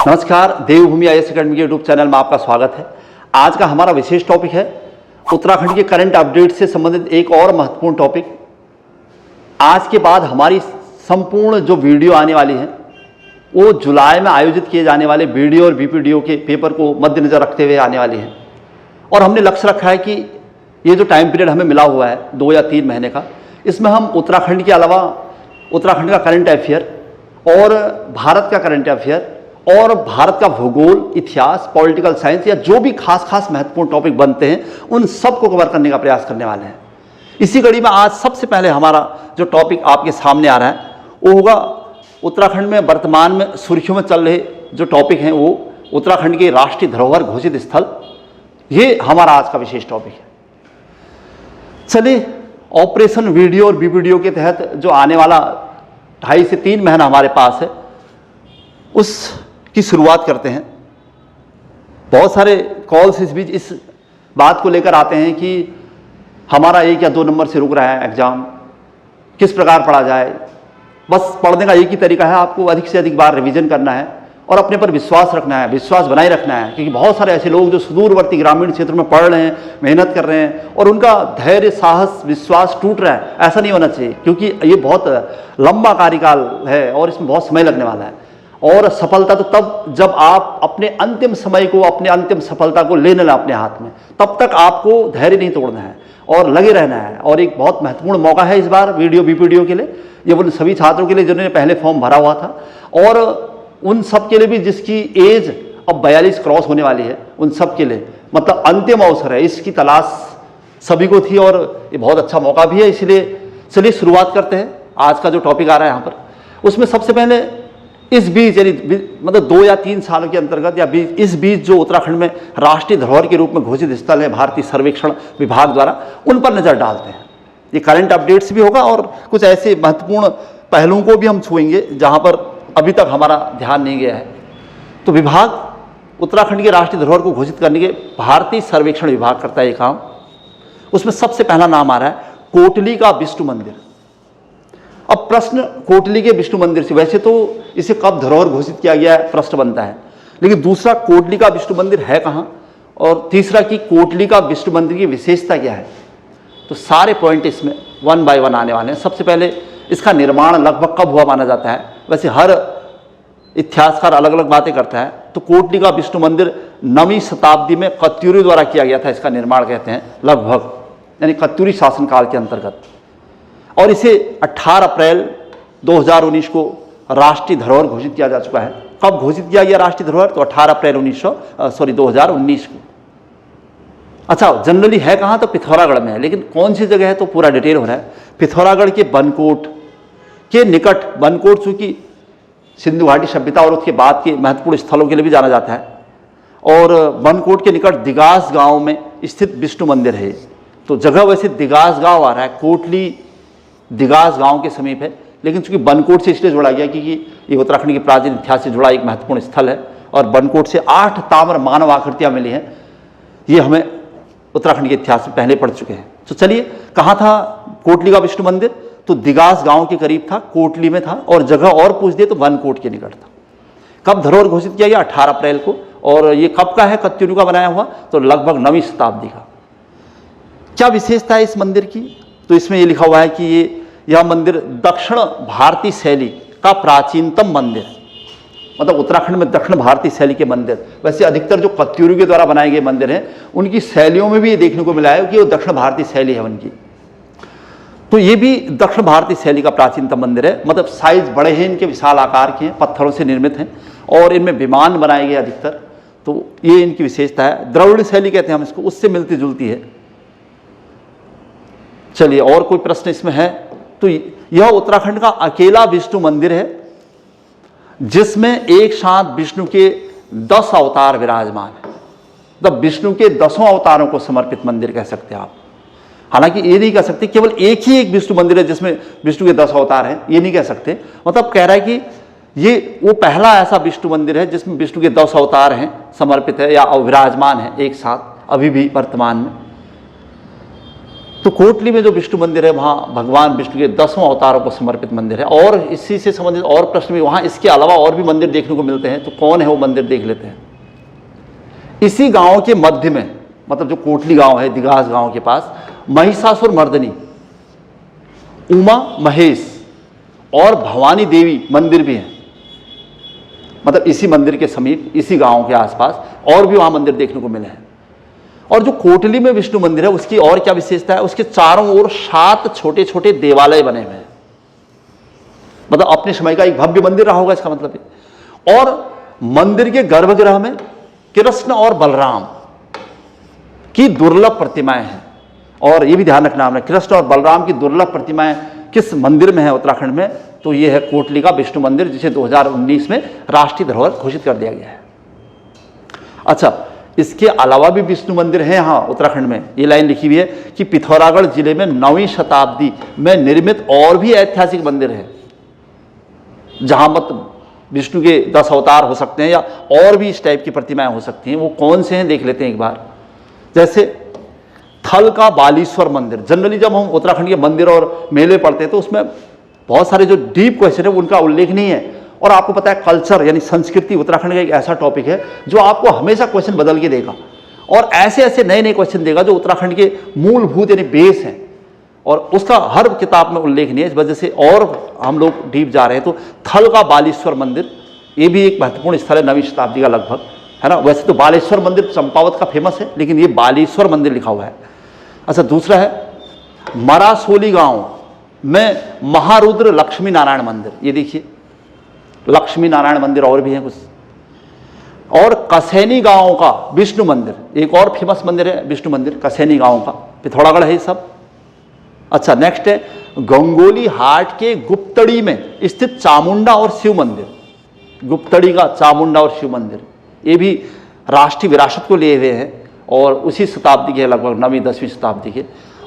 नमस्कार, देवभूमि IAS academy के YouTube channel में आपका स्वागत है। आज का हमारा विशेष टॉपिक है उत्तराखंड के करंट अपडेट से संबंधित एक और महत्वपूर्ण टॉपिक। आज के बाद हमारी संपूर्ण जो वीडियो आने वाली है वो जुलाई में आयोजित किए जाने वाले बीडीओ और बीपीडीओ के पेपर को मद्देनजर रखते हुए आने वाली है। और हमने लक्ष्य रखा है कि ये जो टाइम पीरियड हमें मिला हुआ है 2 या 3 महीने का, इसमें हम उत्तराखंड के अलावा उत्तराखंड का करंट अफेयर और भारत का करंट अफेयर और भारत का भूगोल, इतिहास, पॉलिटिकल साइंस या जो भी खास महत्वपूर्ण टॉपिक बनते हैं उन सबको कवर करने का प्रयास करने वाले हैं। इसी कड़ी में आज सबसे पहले हमारा जो टॉपिक आपके सामने आ रहा है वो होगा उत्तराखंड में वर्तमान में सुर्खियों में चल रहे जो टॉपिक हैं वो उत्तराखंड के राष्ट्रीय धरोहर घोषित स्थल। ये हमारा आज का विशेष टॉपिक है। चलिए, ऑपरेशन वीडियो और बीपीडीओ के तहत जो आने वाला 2.5 से 3 महीना हमारे पास है उसकी शुरुआत करते हैं। बहुत सारे कॉल्स इस बीच इस बात को लेकर आते हैं कि हमारा 1 या 2 नंबर से रुक रहा है एग्जाम, किस प्रकार पढ़ा जाए। बस पढ़ने का एक ही तरीका है, आपको अधिक से अधिक बार रिवीजन करना है और अपने पर विश्वास रखना है, विश्वास बनाए रखना है। क्योंकि बहुत सारे ऐसे लोग जो सुदूरवर्ती ग्रामीण क्षेत्र में पढ़ रहे हैं, मेहनत कर रहे हैं और उनका धैर्य, साहस, विश्वास टूट रहा है। ऐसा नहीं होना चाहिए क्योंकि ये बहुत लंबा कार्यकाल है और इसमें बहुत समय लगने वाला है। और सफलता तो तब जब आप अपने अंतिम समय को, अपने अंतिम सफलता को ले लेना अपने हाथ में, तब तक आपको धैर्य नहीं तोड़ना है और लगे रहना है। और एक बहुत महत्वपूर्ण मौका है इस बार वीडियो बीपीडीओ के लिए, ये उन सभी छात्रों के लिए जिन्होंने पहले फॉर्म भरा हुआ था और उन सब के लिए भी जिसकी एज अब 42 क्रॉस होने वाली है, उन सब के लिए मतलब अंतिम अवसर है। इसकी तलाश सभी को थी और ये बहुत अच्छा मौका भी है। इसलिए चलिए शुरुआत करते हैं। आज का जो टॉपिक आ रहा है यहाँ पर, उसमें सबसे पहले इस बीच यानी मतलब 2 या 3 सालों के अंतर्गत या इस बीच जो उत्तराखंड में राष्ट्रीय धरोहर के रूप में घोषित स्थल है भारतीय सर्वेक्षण विभाग द्वारा, उन पर नजर डालते हैं। ये करंट अपडेट्स भी होगा और कुछ ऐसे महत्वपूर्ण पहलुओं को भी हम छुएंगे जहां पर अभी तक हमारा ध्यान नहीं गया है। तो विभाग उत्तराखंड के राष्ट्रीय धरोहर को घोषित करने के भारतीय सर्वेक्षण विभाग करता है ये काम। उसमें सबसे पहला नाम आ रहा है कोटली का विष्णु मंदिर। अब प्रश्न कोटली के विष्णु मंदिर से, वैसे तो इसे कब धरोहर घोषित किया गया है प्रश्न बनता है, लेकिन दूसरा कोटली का विष्णु मंदिर है कहाँ, और तीसरा कि कोटली का विष्णु मंदिर की विशेषता क्या है। तो सारे पॉइंट इसमें 1 बाय 1 आने वाले हैं। सबसे पहले इसका निर्माण लगभग कब हुआ माना जाता है। वैसे हर इतिहासकार अलग अलग बातें करता है। तो कोटली का विष्णु मंदिर 9वीं शताब्दी में कत्यूरी द्वारा किया गया था, इसका निर्माण कहते हैं लगभग, यानी कत्यूरी शासनकाल के अंतर्गत। और इसे 18 अप्रैल 2019 को राष्ट्रीय धरोहर घोषित किया जा चुका है। कब घोषित किया गया राष्ट्रीय धरोहर, तो 18 अप्रैल 2019 को। अच्छा, जनरली है कहाँ, तो पिथौरागढ़ में है, लेकिन कौन सी जगह है तो पूरा डिटेल हो रहा है। पिथौरागढ़ के बनकोट के निकट, बनकोट चूंकि सिंधु घाटी सभ्यता और उसके बाद के महत्वपूर्ण स्थलों के लिए भी जाना जाता है, और बनकोट के निकट दिगास गांव में स्थित विष्णु मंदिर है। तो जगह वैसे दिगास गांव आ रहा है, कोटली दिगास गांव के समीप है, लेकिन चूंकि बनकोट से इसलिए जोड़ा गया क्योंकि ये उत्तराखंड के प्राचीन इतिहास से जुड़ा एक महत्वपूर्ण स्थल है और बनकोट से 8 ताम्र मानव आकृतियां मिली हैं। ये हमें उत्तराखंड के इतिहास में पहले पढ़ चुके हैं। तो चलिए, कहाँ था कोटली का विष्णु मंदिर, तो दिगास गांव के करीब था, कोटली में था, और जगह और पूछ दिए तो बनकोट के निकट था। कब धरोहर घोषित किया गया, 18 अप्रैल को। और ये कब का है, कत्यूरी का बनाया हुआ, तो लगभग 9वीं शताब्दी का। क्या विशेषता है इस मंदिर की, तो इसमें ये लिखा हुआ है कि यह मंदिर दक्षिण भारतीय शैली का प्राचीनतम मंदिर है। मतलब उत्तराखंड में दक्षिण भारतीय शैली के मंदिर, वैसे अधिकतर जो कत्यूरी के द्वारा बनाए गए मंदिर हैं उनकी शैलियों में भी ये देखने को मिला है कि वो दक्षिण भारतीय शैली है उनकी। तो ये भी दक्षिण भारतीय शैली का प्राचीनतम मंदिर है। मतलब साइज बड़े हैं इनके, विशाल आकार के हैं, पत्थरों से निर्मित हैं और इनमें विमान बनाए गए अधिकतर। तो ये इनकी विशेषता है। द्रविड़ शैली कहते हैं हम इसको, उससे मिलती जुलती है। चलिए, और कोई प्रश्न इसमें है, तो यह उत्तराखंड का अकेला विष्णु मंदिर है जिसमें एक साथ विष्णु के 10 अवतार विराजमान है। मतलब विष्णु के 10 अवतारों को समर्पित मंदिर कह सकते हैं आप। हालांकि ये नहीं कह सकते केवल एक ही एक विष्णु मंदिर है जिसमें विष्णु के 10 अवतार हैं, ये नहीं कह सकते। मतलब कह रहा है कि ये वो पहला ऐसा विष्णु मंदिर है जिसमें विष्णु के 10 अवतार हैं, समर्पित है या विराजमान है एक साथ अभी भी वर्तमान में। तो कोटली में जो विष्णु मंदिर है वहाँ भगवान विष्णु के 10वें अवतारों को समर्पित मंदिर है। और इसी से संबंधित और प्रश्न भी वहाँ इसके अलावा और भी मंदिर देखने को मिलते हैं। तो कौन है वो मंदिर, देख लेते हैं। इसी गांव के मध्य में, मतलब जो कोटली गांव है दिगास गांव के पास, महिषासुर मर्दिनी, उमा महेश और भवानी देवी मंदिर भी है। मतलब इसी मंदिर के समीप, इसी गांव के आसपास और भी वहां मंदिर देखने को मिले हैं। और जो कोटली में विष्णु मंदिर है उसकी और क्या विशेषता है, उसके चारों ओर 7 छोटे छोटे देवालय बने हुए हैं। मतलब अपने समय का एक भव्य मंदिर रहा होगा इसका मतलब है। और मंदिर के गर्भगृह में कृष्ण और बलराम की दुर्लभ प्रतिमाएं हैं। और ये भी ध्यान रखना हमने, कृष्ण और बलराम की दुर्लभ प्रतिमाएं किस मंदिर में है उत्तराखंड में, तो ये है कोटली का विष्णु मंदिर, जिसे 2019 में राष्ट्रीय धरोहर घोषित कर दिया गया है। अच्छा, इसके अलावा भी विष्णु मंदिर है यहाँ उत्तराखंड में। ये लाइन लिखी हुई है कि पिथौरागढ़ जिले में 9वीं शताब्दी में निर्मित और भी ऐतिहासिक मंदिर है, जहां मतलब विष्णु के 10 अवतार हो सकते हैं या और भी इस टाइप की प्रतिमाएं हो सकती हैं। वो कौन से हैं देख लेते हैं एक बार। जैसे थल का बालेश्वर मंदिर। जनरली जब हम उत्तराखंड के मंदिर और मेले पढ़ते हैं तो उसमें बहुत सारे जो डीप क्वेश्चन है उनका उल्लेख नहीं है। और आपको पता है कल्चर यानी संस्कृति उत्तराखंड का एक ऐसा टॉपिक है जो आपको हमेशा क्वेश्चन बदल के देगा और ऐसे ऐसे नए नए क्वेश्चन देगा जो उत्तराखंड के मूलभूत यानी बेस हैं, और उसका हर किताब में उल्लेख नहीं है। इस वजह से और हम लोग डीप जा रहे हैं। तो थल का बालेश्वर मंदिर, ये भी एक महत्वपूर्ण स्थल है 9वीं शताब्दी का लगभग, है ना। वैसे तो बालेश्वर मंदिर चंपावत का फेमस है, लेकिन ये बालेश्वर मंदिर लिखा हुआ है। अच्छा, दूसरा है मरासोली गांव में महारुद्र लक्ष्मी नारायण मंदिर। ये देखिए लक्ष्मी नारायण मंदिर और भी है कुछ। और कसैनी गांव का विष्णु मंदिर, एक और फेमस मंदिर है विष्णु मंदिर कसैनी गांव का, पिथौरागढ़ है ये सब। अच्छा, नेक्स्ट है गंगोली हाट के गुप्तड़ी में स्थित चामुंडा और शिव मंदिर। गुप्तड़ी का चामुंडा और शिव मंदिर, ये भी राष्ट्रीय विरासत को लिए हुए हैं और उसी शताब्दी के लगभग 9वीं 10वीं शताब्दी के।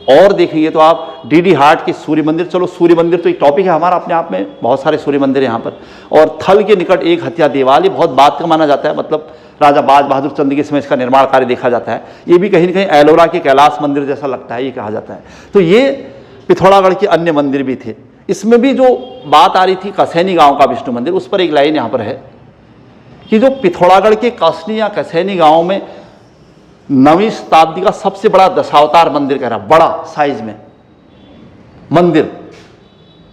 और देखिए तो आप डीडी हाट के सूर्य मंदिर। चलो सूर्य मंदिर तो एक टॉपिक है हमारा अपने आप में, बहुत सारे सूर्य मंदिर यहाँ पर। और थल के निकट एक हत्या देवाल, ये बहुत बात का माना जाता है, मतलब राजा बाज बहादुर चंद के समय इसका निर्माण कार्य देखा जाता है। ये भी कहीं ना कहीं एलोरा के कैलाश मंदिर जैसा लगता है, ये कहा जाता है। तो ये पिथौरागढ़ के अन्य मंदिर भी थे। इसमें भी जो बात आ रही थी कसैनी गांव का विष्णु मंदिर, उस पर एक लाइन यहाँ पर है कि जो पिथौरागढ़ के कसनी या कसैनी गांव में 9वीं शताब्दी का सबसे बड़ा दशावतार मंदिर कह रहा, बड़ा साइज में मंदिर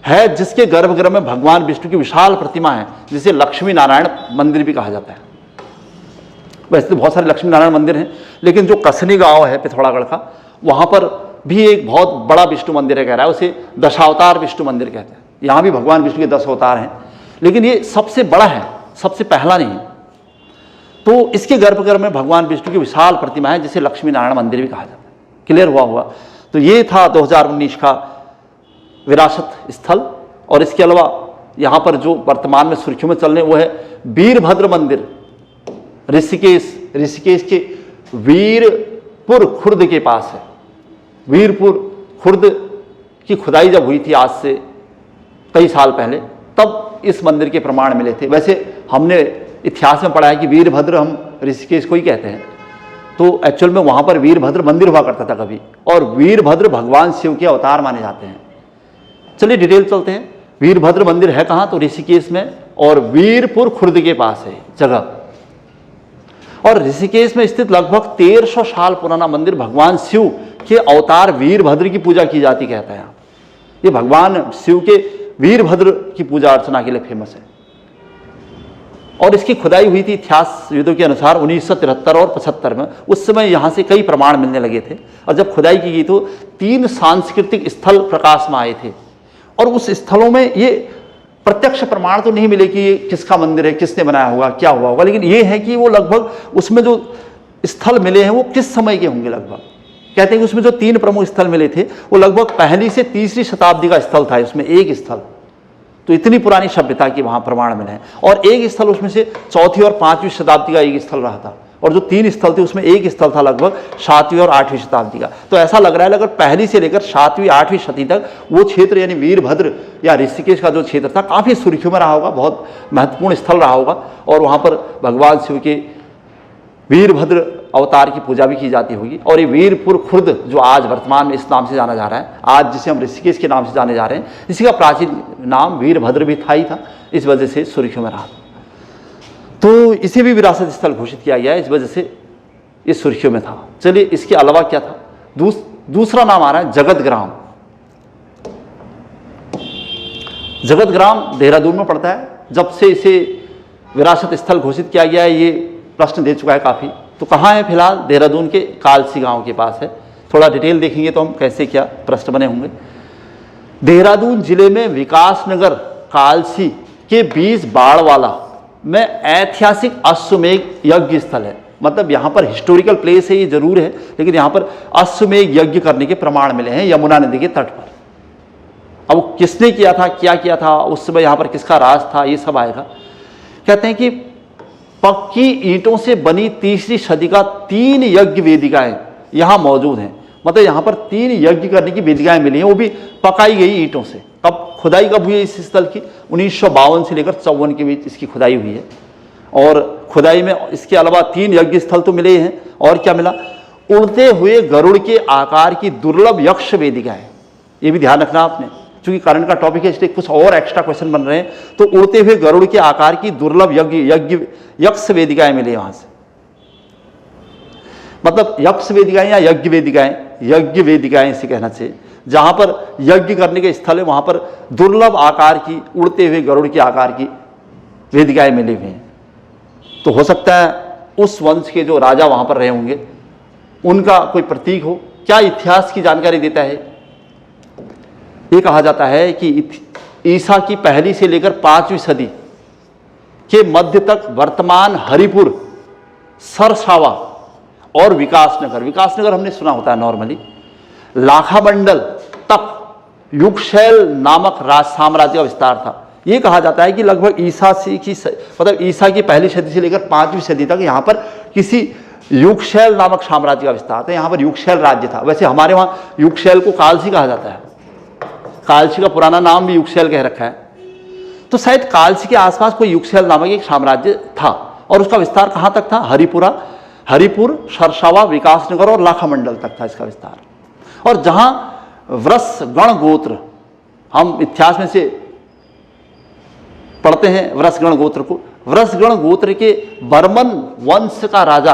है, जिसके गर्भगृह में भगवान विष्णु की विशाल प्रतिमा है, जिसे लक्ष्मी नारायण मंदिर भी कहा जाता है। वैसे तो बहुत सारे लक्ष्मी नारायण मंदिर हैं, लेकिन जो कसनी गांव है पिथौरागढ़ का, वहां पर भी एक बहुत बड़ा विष्णु मंदिर है कह रहा है, उसे दशावतार विष्णु मंदिर कहते हैं। यहां भी भगवान विष्णु के 10 अवतार हैं, लेकिन ये सबसे बड़ा है, सबसे पहला नहीं है। तो इसके गर्भगृह में भगवान विष्णु की विशाल प्रतिमा है, जिसे लक्ष्मी नारायण मंदिर भी कहा जाता है। क्लियर हुआ। तो ये था 2019 का विरासत स्थल। और इसके अलावा यहाँ पर जो वर्तमान में सुर्खियों में चल रहे वो है वीरभद्र मंदिर, ऋषिकेश के वीरपुर खुर्द के पास है। वीरपुर खुर्द की खुदाई जब हुई थी आज से कई साल पहले, तब इस मंदिर के प्रमाण मिले थे। वैसे हमने इतिहास में पढ़ा है कि वीरभद्र हम ऋषिकेश को ही कहते हैं, तो एक्चुअल में वहां पर वीरभद्र मंदिर हुआ करता था कभी, और वीरभद्र भगवान शिव के अवतार माने जाते हैं। चलिए डिटेल चलते हैं। वीरभद्र मंदिर है कहां, तो ऋषिकेश में, और वीरपुर खुर्द के पास है जगह। और ऋषिकेश में स्थित लगभग 1300 साल पुराना मंदिर भगवान शिव के अवतार वीरभद्र की पूजा की जाती कहता है। ये भगवान शिव के वीरभद्र की पूजा अर्चना के लिए फेमस है। और इसकी खुदाई हुई थी इतिहास वेदों के अनुसार 1973 और 75 में। उस समय यहाँ से कई प्रमाण मिलने लगे थे, और जब खुदाई की गई तो 3 सांस्कृतिक स्थल प्रकाश में आए थे। और उस स्थलों में ये प्रत्यक्ष प्रमाण तो नहीं मिले कि ये किसका मंदिर है, किसने बनाया होगा, क्या हुआ होगा, लेकिन ये है कि वो लगभग उसमें जो स्थल मिले हैं वो किस समय के होंगे। लगभग कहते हैं कि उसमें जो 3 प्रमुख स्थल मिले थे वो लगभग 1ली से 3री शताब्दी का स्थल था। उसमें एक स्थल, तो इतनी पुरानी सभ्यता की वहां प्रमाण मिले हैं। और एक स्थल उसमें से 4वीं और 5वीं शताब्दी का एक स्थल रहा था, और जो 3 स्थल थे उसमें एक स्थल था लगभग 7वीं और 8वीं शताब्दी का। तो ऐसा लग रहा है लगभग 1ली से लेकर 7वीं 8वीं शती तक वो क्षेत्र यानी वीरभद्र या ऋषिकेश का जो क्षेत्र था काफी सुर्खियों में रहा होगा, बहुत महत्वपूर्ण स्थल रहा होगा। और वहां पर भगवान शिव के वीरभद्र अवतार की पूजा भी की जाती होगी। और ये वीरपुर खुर्द जो आज वर्तमान में इस नाम से जाना जा रहा है, आज जिसे हम ऋषिकेश के नाम से जाने जा रहे हैं, इसी का प्राचीन नाम वीरभद्र भी था ही था, इस वजह से सुर्खियों में रहा। तो इसे भी विरासत स्थल घोषित किया गया है, इस वजह से ये सुर्खियों में था। चलिए, इसके अलावा क्या था? दूसरा नाम आ रहा है जगतग्राम। जगतग्राम देहरादून में पड़ता है। जब से इसे विरासत स्थल घोषित किया गया है, ये प्रश्न दे चुका है काफ़ी। तो कहाँ है? फिलहाल देहरादून के कालसी गांव के पास है। थोड़ा डिटेल देखेंगे तो हम कैसे क्या प्रश्न बने होंगे। देहरादून जिले में विकासनगर कालसी के बीच बाड़वाला में ऐतिहासिक अश्वमेघ यज्ञ स्थल है। मतलब यहाँ पर हिस्टोरिकल प्लेस है, ये जरूर है, लेकिन यहाँ पर अश्वमेघ यज्ञ करने के प्रमाण मिले हैं यमुना नदी के तट पर। अब वो किसने किया था, क्या किया था, उस समय यहाँ पर किसका राज था, ये सब आएगा। कहते हैं कि पक्की ईंटों से बनी तीसरी सदी का 3 यज्ञ वेदिकाएं यहाँ मौजूद हैं। मतलब यहाँ पर 3 यज्ञ करने की वेदिकाएं मिली हैं, वो भी पकाई गई ईंटों से। कब खुदाई कब हुई है इस स्थल की? 1952 से लेकर 54 के बीच इसकी खुदाई हुई है। और खुदाई में इसके अलावा 3 यज्ञ स्थल तो मिले हैं। और क्या मिला? उड़ते हुए गरुड़ के आकार की दुर्लभ यक्ष वेदिकाएं। ये भी ध्यान रखना आपने, क्योंकि करंट का टॉपिक है, इसलिए कुछ और एक्स्ट्रा क्वेश्चन बन रहे हैं। तो उड़ते हुए गरुड़ के आकार की दुर्लभ यक्ष वेदिकाएं मिली वहां से। मतलब यक्ष वेदिकाएं या यज्ञ वेदिकाएं इसे कहना चाहिए। जहां पर यज्ञ करने के स्थल है, वहां पर दुर्लभ आकार की उड़ते हुए गरुड़ के आकार की वेदिकाएं मिली हुई हैं। तो हो सकता है उस वंश के जो राजा वहां पर रहे होंगे, उनका कोई प्रतीक हो। क्या इतिहास की जानकारी देता है? ये कहा जाता है कि ईसा की पहली से लेकर 5वीं सदी के मध्य तक वर्तमान हरिपुर, सरसावा और विकासनगर हमने सुना होता है नॉर्मली, लाखामंडल तक युगशैल नामक राज साम्राज्य का विस्तार था। ये कहा जाता है कि लगभग ईसा की पहली सदी से लेकर 5वीं सदी तक यहाँ पर किसी युगशैल नामक साम्राज्य का विस्तार था। यहाँ पर युगशैल राज्य था। वैसे हमारे वहाँ युगशैल को कालसी कहा जाता है, कालसी का पुराना नाम भी युगशैल कह रखा है। तो शायद कालसी के आसपास कोई युगशैल नामक एक साम्राज्य था, और उसका विस्तार कहाँ तक था? हरिपुर, सरसावा, विकासनगर और लाखामंडल तक था इसका विस्तार। और जहां व्रसगण गोत्र, हम इतिहास में से पढ़ते हैं व्रसगण गोत्र को, व्रसगण गोत्र के बर्मन वंश का राजा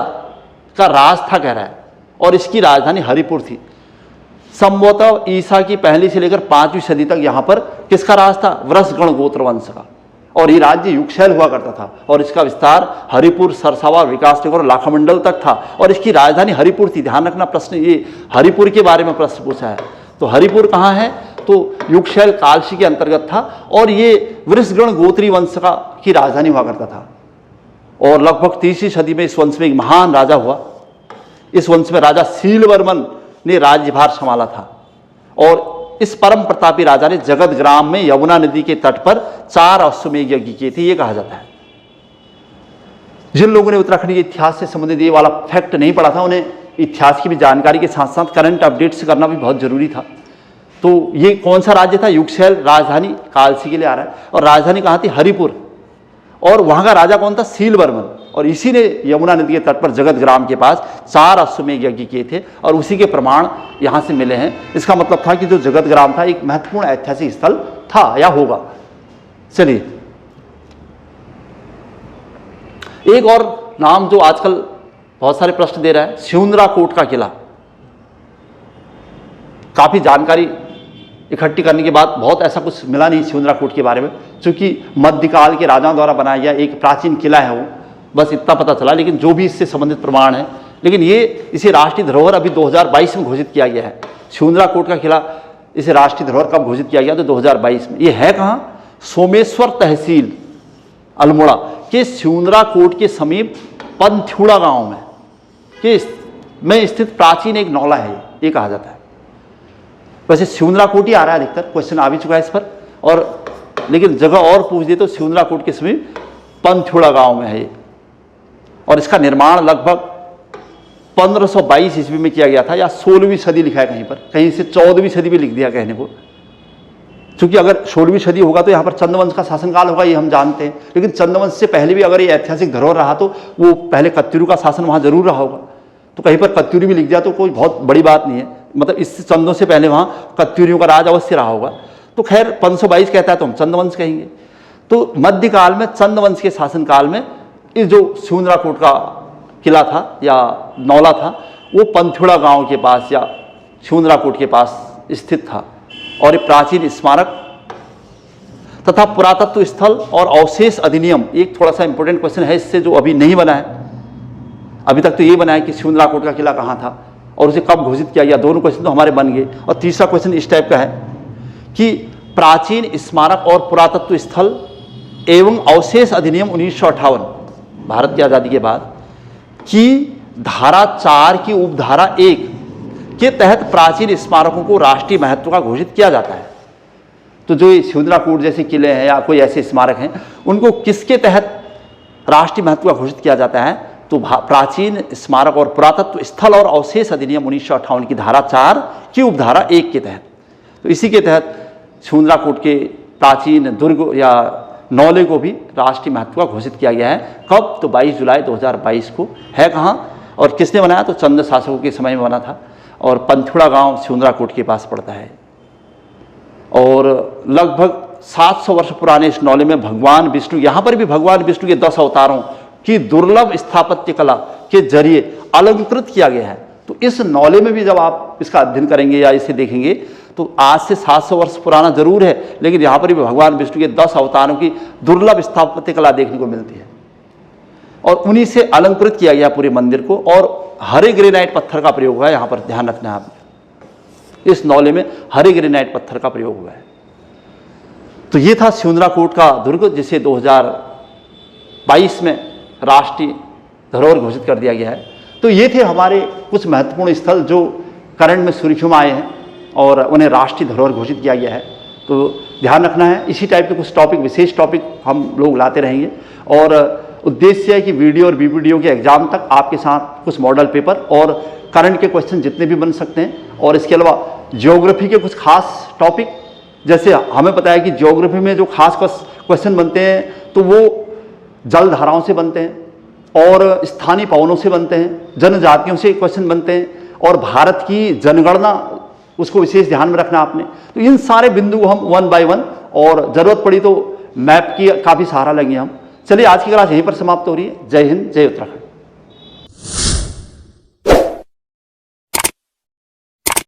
का राज था कह रहा है, और इसकी राजधानी हरिपुर थी। संभवतः ईसा की पहली से लेकर 5वीं सदी तक यहाँ पर किसका राज था? व्रसगण गोत्र वंश का। और ये राज्य युगशैल हुआ करता था, और इसका विस्तार हरिपुर, सरसावा, विकासनगर और लाखामंडल तक था, और इसकी राजधानी हरिपुर थी। ध्यान रखना, प्रश्न ये हरिपुर के बारे में प्रश्न पूछा है। तो हरिपुर कहाँ है? तो युगशैल कालसी के अंतर्गत था, और ये वृषगण गोत्री वंश की राजधानी हुआ करता था। और लगभग 3वीं सदी में इस वंश में एक महान राजा हुआ। इस वंश में राजा शीलवर्मन ने राज्यभार संभाला था, और इस परम प्रतापी राजा ने जगतग्राम में यमुना नदी के तट पर 4 अश्वमेघ यज्ञ किए थे, ये कहा जाता है। जिन लोगों ने उत्तराखंड के इतिहास से संबंधित ये वाला फैक्ट नहीं पढ़ा था, उन्हें इतिहास की भी जानकारी के साथ साथ करंट अपडेट्स करना भी बहुत जरूरी था। तो ये कौन सा राज्य था? युगशैल, राजधानी कालसी के लिए आ रहा है, और राजधानी कहाँ थी? हरिपुर। और वहां का राजा कौन था? शीलवर्मन। और इसी ने यमुना नदी के तट पर जगतग्राम के पास 4 अश्वमेघ यज्ञ किए थे, और उसी के प्रमाण यहां से मिले हैं। इसका मतलब था कि जो जगतग्राम था एक महत्वपूर्ण ऐतिहासिक स्थल था या होगा। चलिए, एक और नाम जो आजकल बहुत सारे प्रश्न दे रहा है, स्यूंद्राकोट का किला। काफी जानकारी इकट्ठी करने के बाद बहुत ऐसा कुछ मिला नहीं स्यूंद्राकोट के बारे में, क्योंकि मध्यकाल के राजाओं द्वारा बनाया गया एक प्राचीन किला है वो, बस इतना पता चला। लेकिन जो भी इससे संबंधित प्रमाण है, लेकिन इसे राष्ट्रीय धरोहर अभी 2022 में घोषित किया गया है। स्यूंद्राकोट का किला, इसे राष्ट्रीय धरोहर कब घोषित किया गया? तो 2022 में। ये है कहाँ? सोमेश्वर तहसील अल्मोड़ा के स्यूंद्राकोट के समीप पंथुड़ा गांव में स्थित प्राचीन एक नौला है, ये कहा जाता है। वैसे स्यूंद्राकोट ही आ रहा है अधिकतर, क्वेश्चन आ भी चुका है इस पर, और लेकिन जगह और पूछ दे तो स्यूंद्राकोट के समीप पंथुड़ा गांव में है ये। और इसका निर्माण लगभग 1522 ईस्वी में किया गया था, या 16वीं सदी लिखा है कहीं पर, कहीं से 14वीं सदी भी लिख दिया कहने को। क्योंकि अगर 16वीं सदी होगा तो यहाँ पर चंद्रवंश का शासनकाल होगा, ये हम जानते हैं। लेकिन चंद्रवंश से पहले भी अगर ये ऐतिहासिक धरोहर रहा तो वो पहले कत्यूरू का शासन वहाँ जरूर रहा होगा। तो कहीं पर कत्यूरी भी लिख दिया तो कोई बहुत बड़ी बात नहीं है, मतलब इससे चंदों से पहले वहाँ कत्यूरियों का राज अवश्य रहा होगा। तो खैर 522 कहता है तो हम चंदवंश कहेंगे। तो मध्यकाल में चंदवंश के शासनकाल में इस जो शिवन्द्राकोट का किला था या नौला था वो पंथुड़ा गांव के पास या शिवन्द्राकोट के पास स्थित था, और ये प्राचीन स्मारक तथा पुरातत्व स्थल और अवशेष अधिनियम, एक थोड़ा सा इंपॉर्टेंट क्वेश्चन है इससे जो अभी नहीं बना है। अभी तक तो ये बना है कि शिवन्द्राकोट का किला कहाँ था और उसे कब घोषित किया गया, दोनों क्वेश्चन तो हमारे बन गए। और तीसरा क्वेश्चन इस टाइप का है कि प्राचीन स्मारक और पुरातत्व स्थल एवं अवशेष अधिनियम 1958 भारत की आज़ादी के बाद की धारा 4 की उपधारा 1 के तहत प्राचीन स्मारकों को राष्ट्रीय महत्व का घोषित किया जाता है। तो जो ये शिवन्द्राकोट जैसे किले हैं या कोई ऐसे स्मारक हैं उनको किसके तहत राष्ट्रीय महत्व का घोषित किया जाता है, तो प्राचीन स्मारक और पुरातत्व स्थल और अवशेष अधिनियम 1958 की धारा 4 की उपधारा 1 के तहत। तो इसी के तहत शिवन्द्राकोट के प्राचीन दुर्ग या नौले को भी राष्ट्रीय महत्व का घोषित किया गया है। कब, तो 22 जुलाई 2022 को। है कहाँ और किसने बनाया, तो चंद शासकों के समय में बना था, और पंथुड़ा गांव शिवन्द्राकोट के पास पड़ता है। और लगभग 700 वर्ष पुराने इस नौले में भगवान विष्णु, यहाँ पर भी भगवान विष्णु के 10 अवतारों की दुर्लभ स्थापत्य कला के जरिए अलंकृत किया गया है। तो इस नौले में भी जब आप इसका अध्ययन करेंगे या इसे देखेंगे तो आज से 700 वर्ष पुराना जरूर है, लेकिन यहाँ पर भी भगवान विष्णु के 10 अवतारों की दुर्लभ स्थापत्य कला देखने को मिलती है, और उन्हीं से अलंकृत किया गया पूरे मंदिर को। और हरे ग्रेनाइट पत्थर का प्रयोग हुआ है, यहाँ पर ध्यान रखना है आपने, इस नौले में हरे ग्रेनाइट पत्थर का प्रयोग हुआ है। तो ये था शिवन्द्राकोट का दुर्ग जिसे 2022 में राष्ट्रीय धरोहर घोषित कर दिया गया है। तो ये थे हमारे कुछ महत्वपूर्ण स्थल जो करंट में सुर्खियों में आए हैं और उन्हें राष्ट्रीय धरोहर घोषित किया गया है। तो ध्यान रखना है, इसी टाइप के कुछ टॉपिक, विशेष टॉपिक हम लोग लाते रहेंगे, और उद्देश्य है कि वीडियो और वीडियो के एग्जाम तक आपके साथ कुछ मॉडल पेपर और करंट के क्वेश्चन जितने भी बन सकते हैं, और इसके अलावा ज्योग्राफी के कुछ खास टॉपिक, जैसे हमें पता है कि ज्योग्राफी में जो खास क्वेश्चन बनते हैं तो वो जल धाराओं से बनते हैं और स्थानीय पवनों से बनते हैं, जनजातियों से क्वेश्चन बनते हैं, और भारत की जनगणना उसको विशेष ध्यान में रखना आपने। तो इन सारे बिंदु को हम 1 by 1 और ज़रूरत पड़ी तो मैप की का भी सहारा लेंगे हम। चलिए आज की क्लास यहीं पर समाप्त हो रही है। जय हिंद, जय उत्तराखंड।